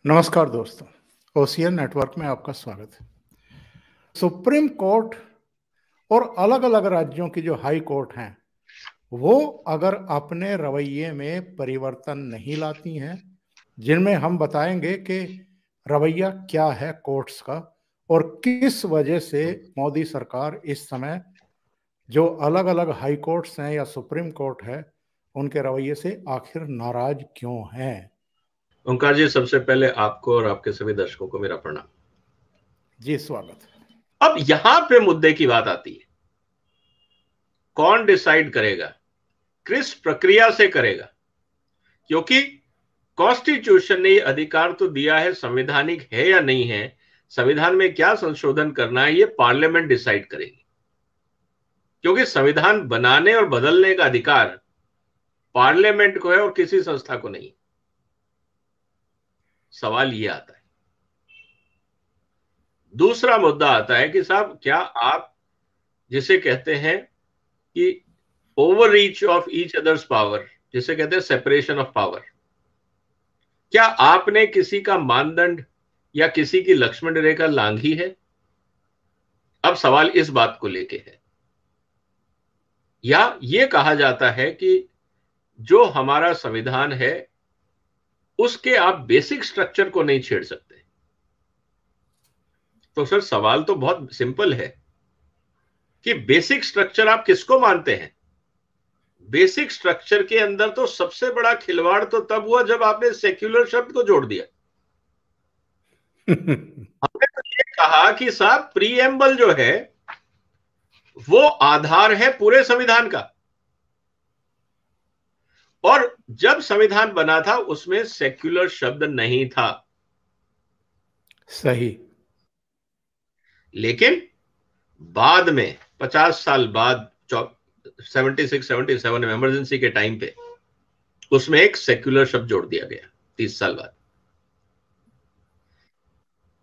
नमस्कार दोस्तों, ocean network में आपका स्वागत है। सुप्रीम कोर्ट और अलग-अलग राज्यों की जो हाई कोर्ट हैं, वो अगर अपने रवैये में परिवर्तन नहीं लाती हैं, जिनमें हम बताएंगे कि रवैया क्या है कोर्ट्स का और किस वजह से मोदी सरकार इस समय जो अलग-अलग हाई कोर्ट्स हैं या सुप्रीम कोर्ट है, उनके रवैये से आखिर नाराज क्यों हैं। ओंकार जी, सबसे पहले आपको और आपके सभी दर्शकों को मेरा प्रणाम। जी स्वागत। अब यहां पे मुद्दे की बात आती है, कौन डिसाइड करेगा, किस प्रक्रिया से करेगा, क्योंकि कॉन्स्टिट्यूशन ने यह अधिकार तो दिया है, संवैधानिक है या नहीं है, संविधान में क्या संशोधन करना है, ये पार्लियामेंट डिसाइड करेगी। क्योंकि संविधान बनाने और बदलने का अधिकार पार्लियामेंट को है और किसी संस्था को नहीं। सवाल ये आता है, दूसरा मुद्दा आता है कि साहब, क्या आप जिसे कहते हैं कि over reach of each others power, जिसे कहते हैं सेपरेशन ऑफ पावर, क्या आपने किसी का मानदंड या किसी की लक्ष्मण रेखा लांघी है? अब सवाल इस बात को लेके है, या यह कहा जाता है कि जो हमारा संविधान है उसके आप बेसिक स्ट्रक्चर को नहीं छेड़ सकते। तो सर, सवाल तो बहुत सिंपल है कि बेसिक स्ट्रक्चर आप किसको मानते हैं? बेसिक स्ट्रक्चर के अंदर तो सबसे बड़ा खिलवाड़ तो तब हुआ जब आपने सेक्युलर शब्द को जोड़ दिया। हमने तो ये कहा कि साहब, प्रीएम्बल जो है वो आधार है पूरे संविधान का, और जब संविधान बना था उसमें सेक्युलर शब्द नहीं था। सही। लेकिन बाद में 50 साल बाद 76-77 में इमरजेंसी के टाइम पे उसमें एक सेक्युलर शब्द जोड़ दिया गया 30 साल बाद।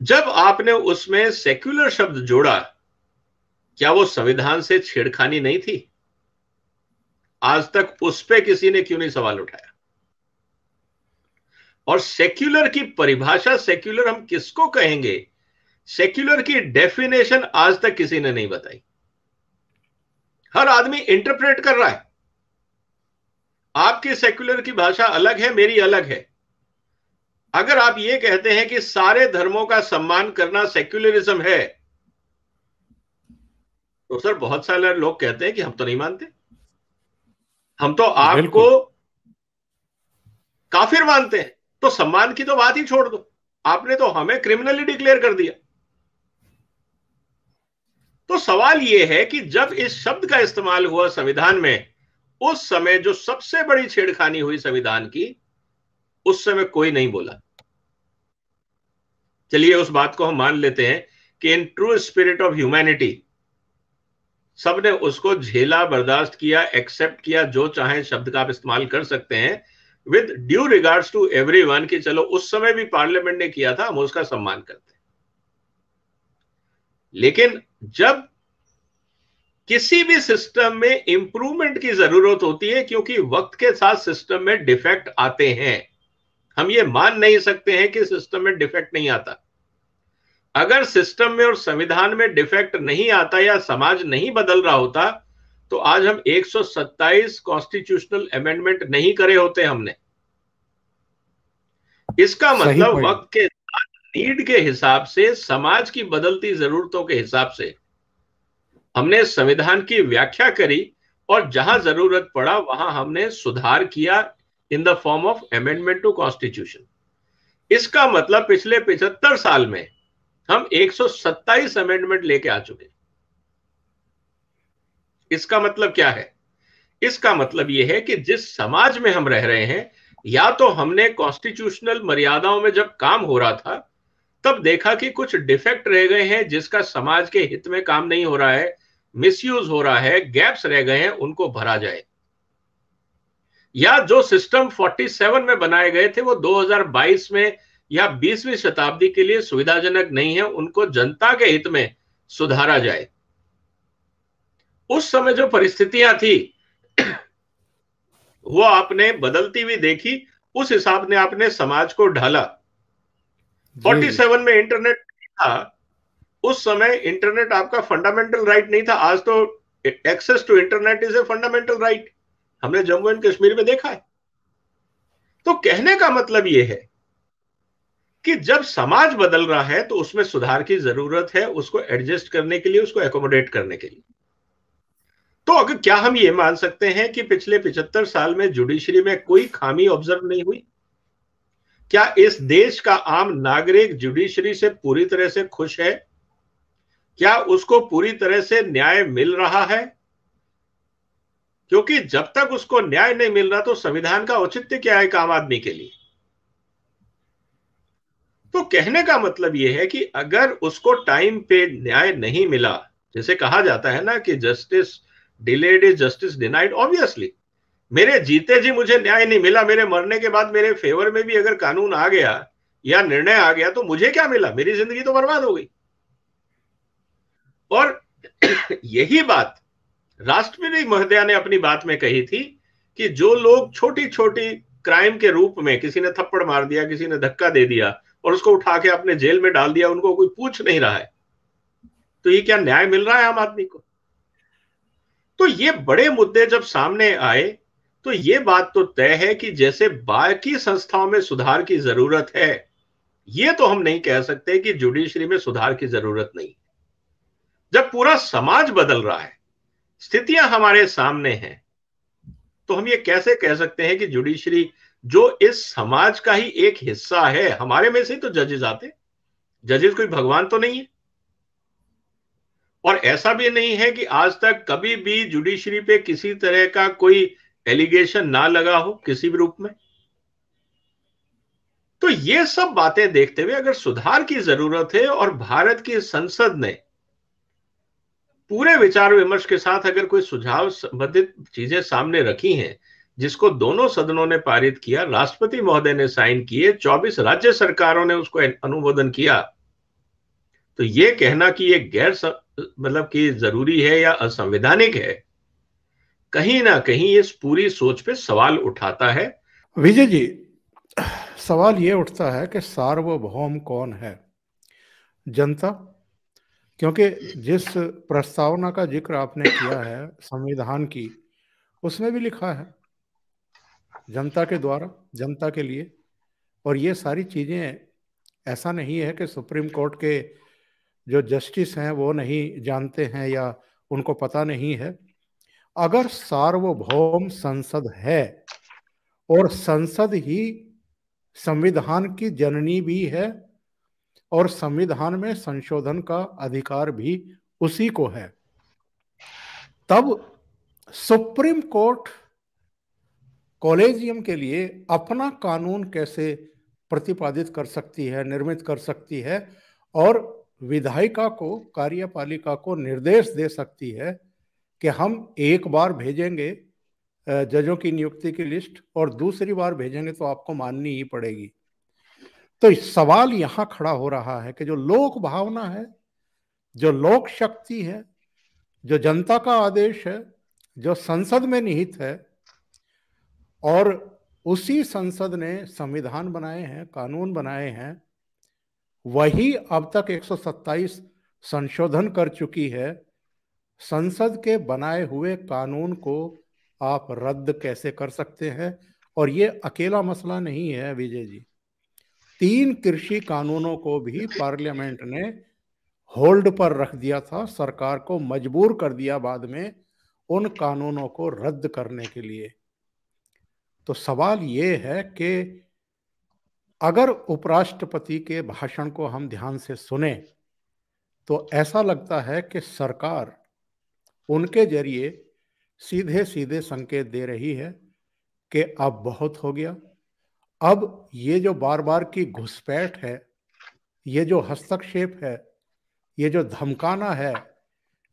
जब आपने उसमें सेक्युलर शब्द जोड़ा, क्या वो संविधान से छेड़खानी नहीं थी? आज तक उस पे किसी ने क्यों नहीं सवाल उठाया? और सेक्युलर की परिभाषा, सेक्युलर हम किसको कहेंगे, सेक्युलर की डेफिनेशन आज तक किसी ने नहीं बताई। हर आदमी इंटरप्रेट कर रहा है। आपकी सेक्युलर की भाषा अलग है, मेरी अलग है। अगर आप ये कहते हैं कि सारे धर्मों का सम्मान करना सेक्युलरिज्म है, तो सर बहुत सारे लोग कहते हैं कि हम तो नहीं मानते, हम तो आपको काफिर मानते हैं। तो सम्मान की तो बात ही छोड़ दो, आपने तो हमें क्रिमिनली डिक्लेयर कर दिया। तो सवाल यह है कि जब इस शब्द का इस्तेमाल हुआ संविधान में, उस समय जो सबसे बड़ी छेड़खानी हुई संविधान की, उस समय कोई नहीं बोला। चलिए उस बात को हम मान लेते हैं कि in true spirit of humanity सबने उसको झेला, बर्दाश्त किया, एक्सेप्ट किया। जो चाहे शब्द का आप इस्तेमाल कर सकते हैं with due regards to everyone, कि चलो उस समय भी पार्लियामेंट ने किया था, हम उसका सम्मान करते हैं। लेकिन जब किसी भी सिस्टम में इंप्रूवमेंट की जरूरत होती है, क्योंकि वक्त के साथ सिस्टम में डिफेक्ट आते हैं, हम ये मान नहीं सकते हैं कि सिस्टम में डिफेक्ट नहीं आता। अगर सिस्टम में और संविधान में डिफेक्ट नहीं आता या समाज नहीं बदल रहा होता, तो आज हम 127 कॉन्स्टिट्यूशनल अमेंडमेंट नहीं करे होते हमने। इसका मतलब वक्त के नीड के हिसाब से, समाज की बदलती जरूरतों के हिसाब से हमने संविधान की व्याख्या करी, और जहां जरूरत पड़ा वहां हमने सुधार किया in the form of amendment to constitution. इसका मतलब पिछले 75 साल में हम 127 अमेंडमेंट लेके आ चुके। इसका मतलब क्या है? इसका मतलब यह है कि जिस समाज में हम रह रहे हैं, या तो हमने कॉन्स्टिट्यूशनल मर्यादाओं में जब काम हो रहा था तब देखा कि कुछ डिफेक्ट रह गए हैं जिसका समाज के हित में काम नहीं हो रहा है, मिसयूज हो रहा है, गैप्स रह गए हैं, उनको भरा जाए। या जो सिस्टम 47 में बनाए गए थे वो 2022 में या 20वीं शताब्दी के लिए सुविधाजनक नहीं है, उनको जनता के हित में सुधारा जाए। उस समय जो परिस्थितियां थी वो आपने बदलती हुई देखी, उस हिसाब ने आपने समाज को ढाला। 47 में इंटरनेट था, उस समय इंटरनेट आपका फंडामेंटल राइट नहीं था। आज तो access to internet is a fundamental right, हमने जम्मू एंड कश्मीर में देखा है। तो कहने का मतलब यह है कि जब समाज बदल रहा है तो उसमें सुधार की जरूरत है, उसको एडजस्ट करने के लिए, उसको एकोमोडेट करने के लिए। तो अगर क्या हम ये मान सकते हैं कि पिछले 75 साल में जुडिशरी में कोई खामी ऑब्जर्व नहीं हुई? क्या इस देश का आम नागरिक जुडिशरी से पूरी तरह से खुश है? क्या उसको पूरी तरह से न्याय मिल रहा है? क्योंकि जब तक उसको न्याय नहीं मिल रहा तो संविधान का औचित्य क्या है एक आम आदमी के लिए? तो कहने का मतलब यह है कि अगर उसको टाइम पे न्याय नहीं मिला, जैसे कहा जाता है ना कि justice delayed is justice denied, obviously मेरे जीते जी मुझे न्याय नहीं मिला, मेरे मरने के बाद मेरे फेवर में भी अगर कानून आ गया या निर्णय आ गया तो मुझे क्या मिला? मेरी जिंदगी तो बर्बाद हो गई। और यही बात राष्ट्रपति महोदया ने अपनी बात में कही थी कि जो लोग छोटी छोटी क्राइम के रूप में, किसी ने थप्पड़ मार दिया, किसी ने धक्का दे दिया और उसको उठा के अपने जेल में डाल दिया, उनको कोई पूछ नहीं रहा है, तो ये क्या न्याय मिल रहा है आम आदमी को? तो ये बड़े मुद्दे जब सामने आए तो ये बात तो तय है कि जैसे बाकी संस्थाओं में सुधार की जरूरत है, ये तो हम नहीं कह सकते कि जुडिशरी में सुधार की जरूरत नहीं। जब पूरा समाज बदल रहा है, स्थितियां हमारे सामने हैं, तो हम ये कैसे कह सकते हैं कि जुडिशरी, जो इस समाज का ही एक हिस्सा है, हमारे में से तो जजेस आते, जजेस कोई भगवान तो नहीं है। और ऐसा भी नहीं है कि आज तक कभी भी जुडिशरी पे किसी तरह का कोई एलिगेशन ना लगा हो किसी भी रूप में। तो ये सब बातें देखते हुए अगर सुधार की जरूरत है और भारत की संसद ने पूरे विचार विमर्श के साथ अगर कोई सुझाव संबंधित चीजें सामने रखी हैं, जिसको दोनों सदनों ने पारित किया, राष्ट्रपति महोदय ने साइन किए, 24 राज्य सरकारों ने उसको अनुमोदन किया, तो ये कहना कि ये गैर मतलब कि जरूरी है या असंवैधानिक है, कहीं ना कहीं इस पूरी सोच पे सवाल उठाता है। विजय जी, सवाल ये उठता है कि सार्वभौम कौन है? जनता? क्योंकि जिस प्रस्तावना का जिक्र आपने किया है संविधान की, उसमें भी लिखा है जनता के द्वारा, जनता के लिए। और ये सारी चीजें, ऐसा नहीं है कि सुप्रीम कोर्ट के जो जस्टिस हैं वो नहीं जानते हैं या उनको पता नहीं है। अगर सार्वभौम संसद है और संसद ही संविधान की जननी भी है और संविधान में संशोधन का अधिकार भी उसी को है, तब सुप्रीम कोर्ट कॉलेजियम के लिए अपना कानून कैसे प्रतिपादित कर सकती है, निर्मित कर सकती है और विधायिका को, कार्यपालिका को निर्देश दे सकती है कि हम एक बार भेजेंगे जजों की नियुक्ति की लिस्ट और दूसरी बार भेजेंगे तो आपको माननी ही पड़ेगी। तो सवाल यहां खड़ा हो रहा है कि जो लोक भावना है, जो लोक शक्ति है, जो जनता का आदेश है, जो संसद में निहित है, और उसी संसद ने संविधान बनाए हैं, कानून बनाए हैं, वही अब तक 127 संशोधन कर चुकी है। संसद के बनाए हुए कानून को आप रद्द कैसे कर सकते हैं? और ये अकेला मसला नहीं है विजय जी, 3 कृषि कानूनों को भी पार्लियामेंट ने होल्ड पर रख दिया था, सरकार को मजबूर कर दिया बाद में उन कानूनों को रद्द करने के लिए। तो सवाल ये है कि अगर उपराष्ट्रपति के भाषण को हम ध्यान से सुने तो ऐसा लगता है कि सरकार उनके जरिए सीधे सीधे संकेत दे रही है कि अब बहुत हो गया, अब ये जो बार बार की घुसपैठ है, ये जो हस्तक्षेप है, ये जो धमकाना है,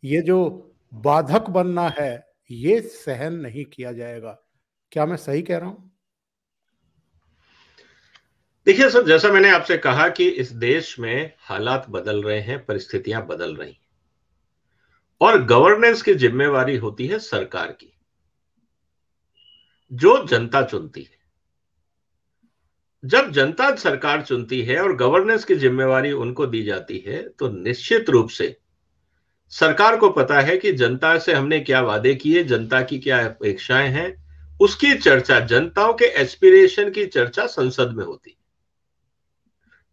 ये जो बाधक बनना है, ये सहन नहीं किया जाएगा। क्या मैं सही कह रहा हूं? देखिए सर, जैसा मैंने आपसे कहा कि इस देश में हालात बदल रहे हैं, परिस्थितियां बदल रही हैं और गवर्नेंस की जिम्मेवारी होती है सरकार की, जो जनता चुनती है। जब जनता सरकार चुनती है और गवर्नेंस की जिम्मेवारी उनको दी जाती है, तो निश्चित रूप से सरकार को पता है कि जनता से हमने क्या वादे किए, जनता की क्या अपेक्षाएं हैं, उसकी चर्चा, जनताओं के एस्पिरेशन की चर्चा संसद में होती है।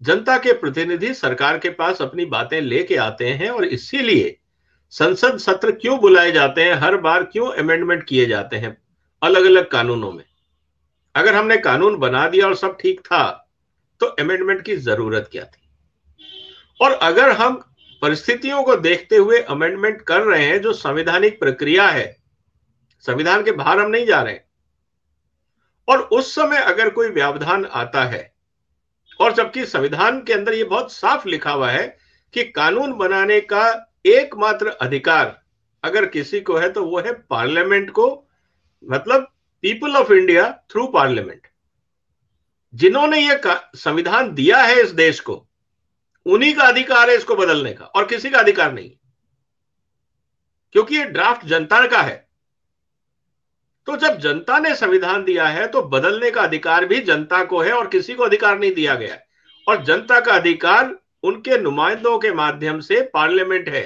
जनता के प्रतिनिधि सरकार के पास अपनी बातें लेके आते हैं और इसीलिए संसद सत्र क्यों बुलाए जाते हैं, हर बार क्यों अमेंडमेंट किए जाते हैं अलग अलग कानूनों में। अगर हमने कानून बना दिया और सब ठीक था तो अमेंडमेंट की जरूरत क्या थी। और अगर हम परिस्थितियों को देखते हुए अमेंडमेंट कर रहे हैं, जो संवैधानिक प्रक्रिया है, संविधान के बाहर हम नहीं जा रहे हैं, और उस समय अगर कोई व्यवधान आता है, और जबकि संविधान के अंदर ये बहुत साफ लिखा हुआ है कि कानून बनाने का एकमात्र अधिकार अगर किसी को है तो वो है पार्लियामेंट को, मतलब people of India through parliament. जिन्होंने ये संविधान दिया है इस देश को, उन्हीं का अधिकार है इसको बदलने का, और किसी का अधिकार नहीं, क्योंकि ये ड्राफ्ट जनता का है। तो जब जनता ने संविधान दिया है तो बदलने का अधिकार भी जनता को है और किसी को अधिकार नहीं दिया गया है। और जनता का अधिकार उनके नुमाइंदों के माध्यम से पार्लियामेंट है।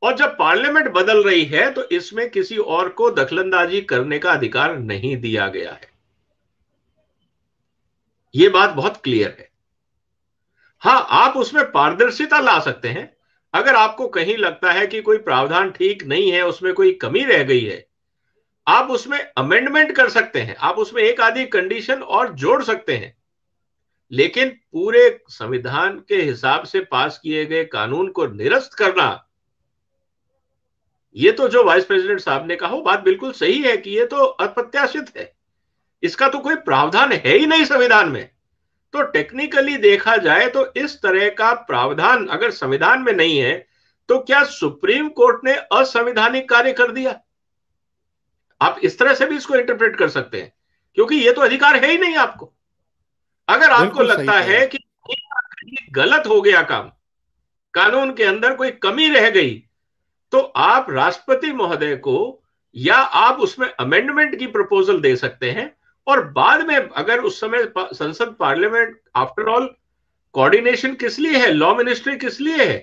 और जब पार्लियामेंट बदल रही है तो इसमें किसी और को दखलंदाजी करने का अधिकार नहीं दिया गया है। यह बात बहुत क्लियर है। हां, आप उसमें पारदर्शिता ला सकते हैं। अगर आपको कहीं लगता है कि कोई प्रावधान ठीक नहीं है, उसमें कोई कमी रह गई है, आप उसमें अमेंडमेंट कर सकते हैं, आप उसमें एक आधी कंडीशन और जोड़ सकते हैं। लेकिन पूरे संविधान के हिसाब से पास किए गए कानून को निरस्त करना, ये तो जो वाइस प्रेसिडेंट साहब ने कहा वो बात बिल्कुल सही है कि ये तो अप्रत्याशित है। इसका तो कोई प्रावधान है ही नहीं संविधान में। तो टेक्निकली देखा जाए तो इस तरह का प्रावधान अगर संविधान में नहीं है तो क्या सुप्रीम कोर्ट ने असंवैधानिक कार्य कर दिया? आप इस तरह से भी इसको इंटरप्रेट कर सकते हैं, क्योंकि ये तो अधिकार है ही नहीं आपको। अगर आपको लगता है कि गलत हो गया काम, कानून के अंदर कोई कमी रह गई, तो आप राष्ट्रपति महोदय को या आप उसमें अमेंडमेंट की प्रपोजल दे सकते हैं। और बाद में अगर उस समय संसद, पार्लियामेंट, आफ्टर ऑल कोऑर्डिनेशन किस लिए है, लॉ मिनिस्ट्री किस लिए है,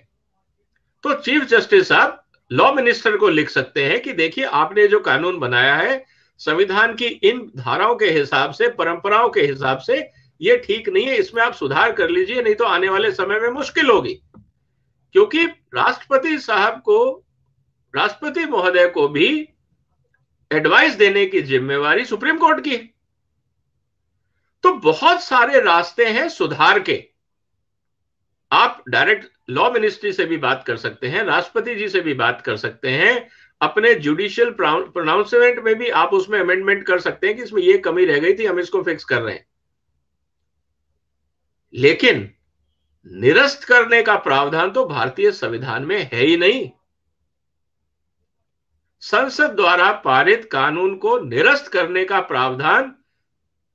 तो चीफ जस्टिस साहब लॉ मिनिस्टर को लिख सकते हैं कि देखिए आपने जो कानून बनाया है संविधान की इन धाराओं के हिसाब से, परंपराओं के हिसाब से ये ठीक नहीं है, इसमें आप सुधार कर लीजिए, नहीं तो आने वाले समय में मुश्किल होगी। क्योंकि राष्ट्रपति साहब को, राष्ट्रपति महोदय को भी एडवाइस देने की जिम्मेवारी सुप्रीम कोर्ट की है। तो बहुत सारे रास्ते हैं सुधार के। आप डायरेक्ट लॉ मिनिस्ट्री से भी बात कर सकते हैं, राष्ट्रपति जी से भी बात कर सकते हैं, अपने जुडिशियल प्रोनाउंसमेंट में भी आप उसमें अमेंडमेंट कर सकते हैं कि इसमें ये कमी रह गई थी, हम इसको फिक्स कर रहे हैं। लेकिन निरस्त करने का प्रावधान तो भारतीय संविधान में है ही नहीं। संसद द्वारा पारित कानून को निरस्त करने का प्रावधान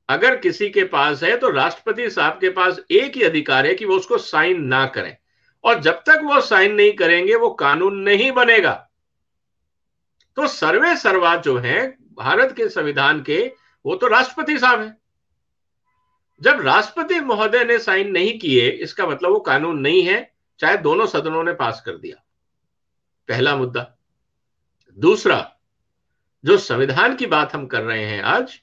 अगर किसी के पास है तो राष्ट्रपति साहब के पास एक ही अधिकार है कि वो उसको साइन ना करें, और जब तक वो साइन नहीं करेंगे वो कानून नहीं बनेगा। तो सर्वे सर्वा जो है भारत के संविधान के, वो तो राष्ट्रपति साहब है। जब राष्ट्रपति महोदय ने साइन नहीं किए, इसका मतलब वो कानून नहीं है, चाहे दोनों सदनों ने पास कर दिया। पहला मुद्दा। दूसरा, जो संविधान की बात हम कर रहे हैं आज,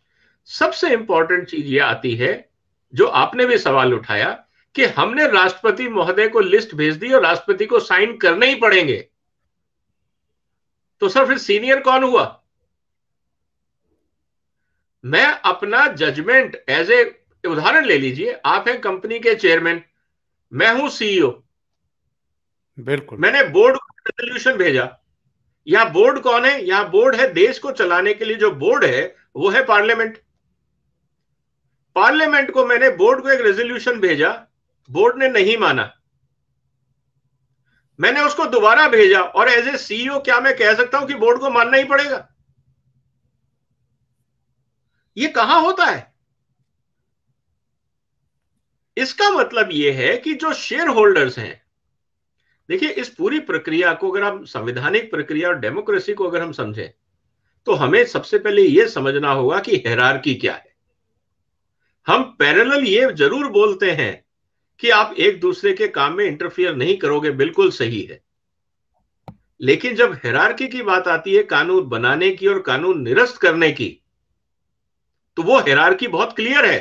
सबसे इंपॉर्टेंट चीज ये आती है, जो आपने भी सवाल उठाया कि हमने राष्ट्रपति महोदय को लिस्ट भेज दी और राष्ट्रपति को साइन करने ही पड़ेंगे, तो सर फिर सीनियर कौन हुआ? मैं अपना जजमेंट एज ए उदाहरण ले लीजिए, आप हैं कंपनी के चेयरमैन, मैं हूं सीईओ, बिल्कुल, मैंने बोर्ड को रेजोल्यूशन भेजा। यहां बोर्ड कौन है? यहां बोर्ड है, देश को चलाने के लिए जो बोर्ड है वो है पार्लियामेंट। पार्लियामेंट को मैंने, बोर्ड को एक रेजोल्यूशन भेजा, बोर्ड ने नहीं माना, मैंने उसको दोबारा भेजा, और एज ए सीईओ क्या मैं कह सकता हूं कि बोर्ड को मानना ही पड़ेगा? ये कहां होता है? इसका मतलब यह है कि जो शेयर होल्डर्स हैं, देखिए इस पूरी प्रक्रिया को अगर हम संवैधानिक प्रक्रिया और डेमोक्रेसी को अगर हम समझें तो हमें सबसे पहले यह समझना होगा कि हायरार्की क्या है। हम पैरेलल ये जरूर बोलते हैं कि आप एक दूसरे के काम में इंटरफियर नहीं करोगे, बिल्कुल सही है। लेकिन जब हायरार्की की बात आती है कानून बनाने की और कानून निरस्त करने की, तो वो हायरार्की बहुत क्लियर है।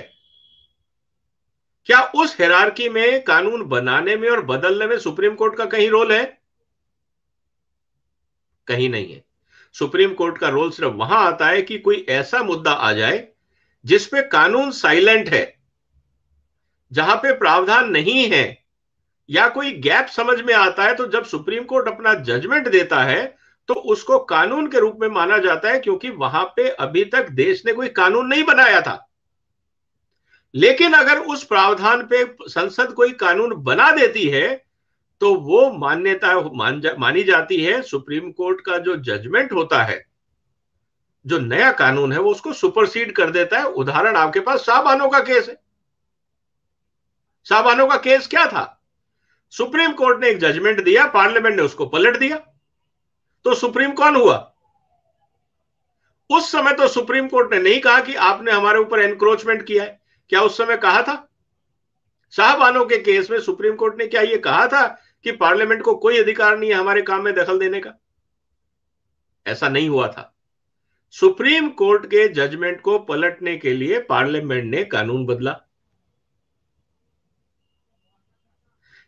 क्या उस हायरार्की में कानून बनाने में और बदलने में सुप्रीम कोर्ट का कहीं रोल है? कहीं नहीं है। सुप्रीम कोर्ट का रोल सिर्फ वहां आता है कि कोई ऐसा मुद्दा आ जाए जिसपे कानून साइलेंट है, जहां पे प्रावधान नहीं है, या कोई गैप समझ में आता है, तो जब सुप्रीम कोर्ट अपना जजमेंट देता है तो उसको कानून के रूप में माना जाता है, क्योंकि वहां पे अभी तक देश ने कोई कानून नहीं बनाया था। लेकिन अगर उस प्रावधान पे संसद कोई कानून बना देती है तो वो मानी जाती है। सुप्रीम कोर्ट का जो जजमेंट होता है, जो नया कानून है, वो उसको सुपरसीड कर देता है। उदाहरण आपके पास शाहबानो का केस है। शाहबानो का केस क्या था? सुप्रीम कोर्ट ने एक जजमेंट दिया, पार्लियामेंट ने उसको पलट दिया, तो सुप्रीम कौन हुआ? उस समय तो सुप्रीम कोर्ट ने नहीं कहा कि आपने हमारे ऊपर एनक्रोचमेंट किया है। क्या उस समय कहा था? शाहबानो के केस में सुप्रीम कोर्ट ने क्या यह कहा था कि पार्लियामेंट को कोई अधिकार नहीं है हमारे काम में दखल देने का? ऐसा नहीं हुआ था। सुप्रीम कोर्ट के जजमेंट को पलटने के लिए पार्लियामेंट ने कानून बदला।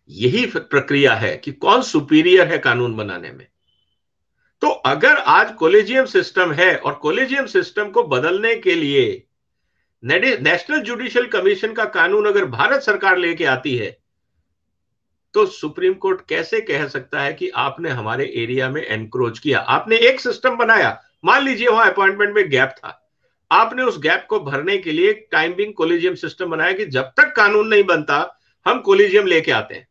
यही प्रक्रिया है कि कौन सुपीरियर है कानून बनाने में। तो अगर आज कोलेजियम सिस्टम है और कोलेजियम सिस्टम को बदलने के लिए नेशनल जुडिशियल कमीशन का कानून अगर भारत सरकार लेके आती है, तो सुप्रीम कोर्ट कैसे कह सकता है कि आपने हमारे एरिया में एनक्रोच किया? आपने एक सिस्टम बनाया, मान लीजिए वहां अपॉइंटमेंट में गैप था, आपने उस गैप को भरने के लिए टाइमिंग कोलेजियम सिस्टम बनाया कि जब तक कानून नहीं बनता हम कोलेजियम लेके आते हैं।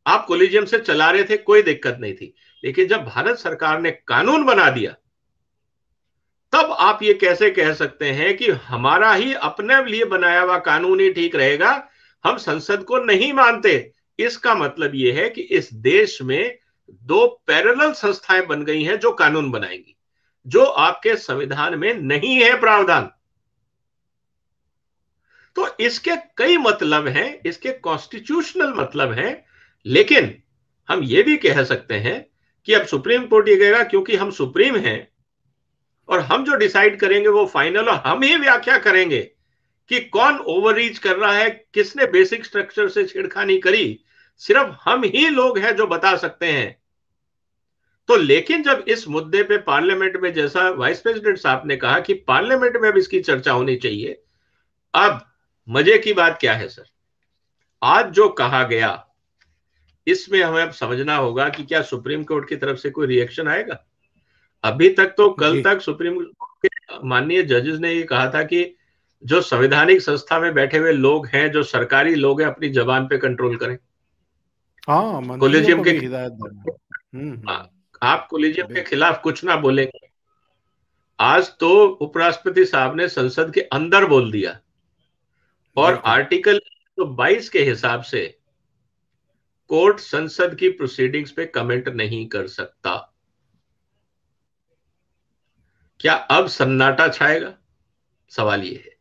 आप कोलेजियम से चला रहे थे, कोई दिक्कत नहीं थी। लेकिन जब भारत सरकार ने कानून बना दिया, तब आप ये कैसे कह सकते हैं कि हमारा ही अपने लिए बनाया हुआ कानून ही ठीक रहेगा, हम संसद को नहीं मानते? इसका मतलब यह है कि इस देश में दो पैरेलल संस्थाएं बन गई हैं जो कानून बनाएंगी, जो आपके संविधान में नहीं है प्रावधान। तो इसके कई मतलब हैं, इसके कॉन्स्टिट्यूशनल मतलब हैं। लेकिन हम ये भी कह सकते हैं कि अब सुप्रीम कोर्ट ये कहेगा क्योंकि हम सुप्रीम हैं और हम जो डिसाइड करेंगे वो फाइनल, और हम ही व्याख्या करेंगे कि कौन ओवररीच कर रहा है, किसने बेसिक स्ट्रक्चर से छेड़खानी करी, सिर्फ हम ही लोग हैं जो बता सकते हैं। तो लेकिन जब इस मुद्दे पे पार्लियामेंट में, जैसा वाइस प्रेसिडेंट साहब ने कहा कि पार्लियामेंट में अब इसकी चर्चा होनी चाहिए। अब मजे की बात क्या है सर, आज जो कहा गया इसमें हमें अब समझना होगा कि क्या सुप्रीम कोर्ट की तरफ से कोई रिएक्शन आएगा। अभी तक तो कल तक सुप्रीम कोर्ट के माननीय जजेस ने ये कहा था कि जो संवैधानिक संस्था में बैठे हुए लोग हैं, जो सरकारी लोग हैं, अपनी जबान पे कंट्रोल करें। हाँ, कोलेजियम के हिदायत देना। आप कोलेजियम के खिलाफ कुछ ना बोलेंगे। आज तो उपराष्ट्रपति साहब ने संसद के अंदर बोल दिया, और आर्टिकल 122 के हिसाब से कोर्ट संसद की प्रोसीडिंग्स पे कमेंट नहीं कर सकता। क्या अब सन्नाटा छाएगा? सवाल यह है।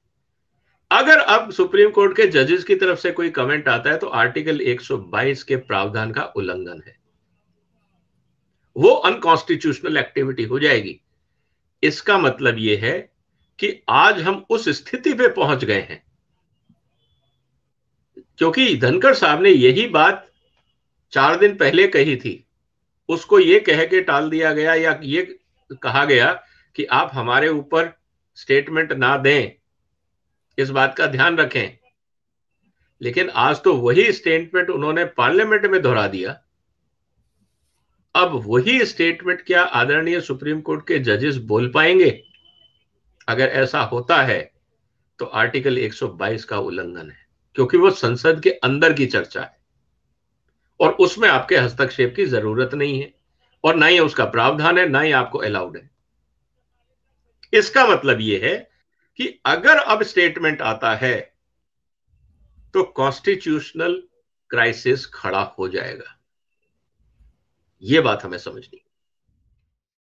अगर अब सुप्रीम कोर्ट के जजेस की तरफ से कोई कमेंट आता है तो आर्टिकल 122 के प्रावधान का उल्लंघन है, वो अनकॉन्स्टिट्यूशनल एक्टिविटी हो जाएगी। इसका मतलब यह है कि आज हम उस स्थिति पे पहुंच गए हैं, क्योंकि धनखड़ साहब ने यही बात 4 दिन पहले कही थी, उसको ये कह के टाल दिया गया, या ये कहा गया कि आप हमारे ऊपर स्टेटमेंट ना दें, इस बात का ध्यान रखें। लेकिन आज तो वही स्टेटमेंट उन्होंने पार्लियामेंट में दोहरा दिया। अब वही स्टेटमेंट क्या आदरणीय सुप्रीम कोर्ट के जजेस बोल पाएंगे? अगर ऐसा होता है तो आर्टिकल 122 का उल्लंघन है, क्योंकि वो संसद के अंदर की चर्चा है और उसमें आपके हस्तक्षेप की जरूरत नहीं है, और ना ही उसका प्रावधान है, ना ही आपको अलाउड है। इसका मतलब यह है कि अगर अब स्टेटमेंट आता है तो कॉन्स्टिट्यूशनल क्राइसिस खड़ा हो जाएगा। यह बात हमें समझनी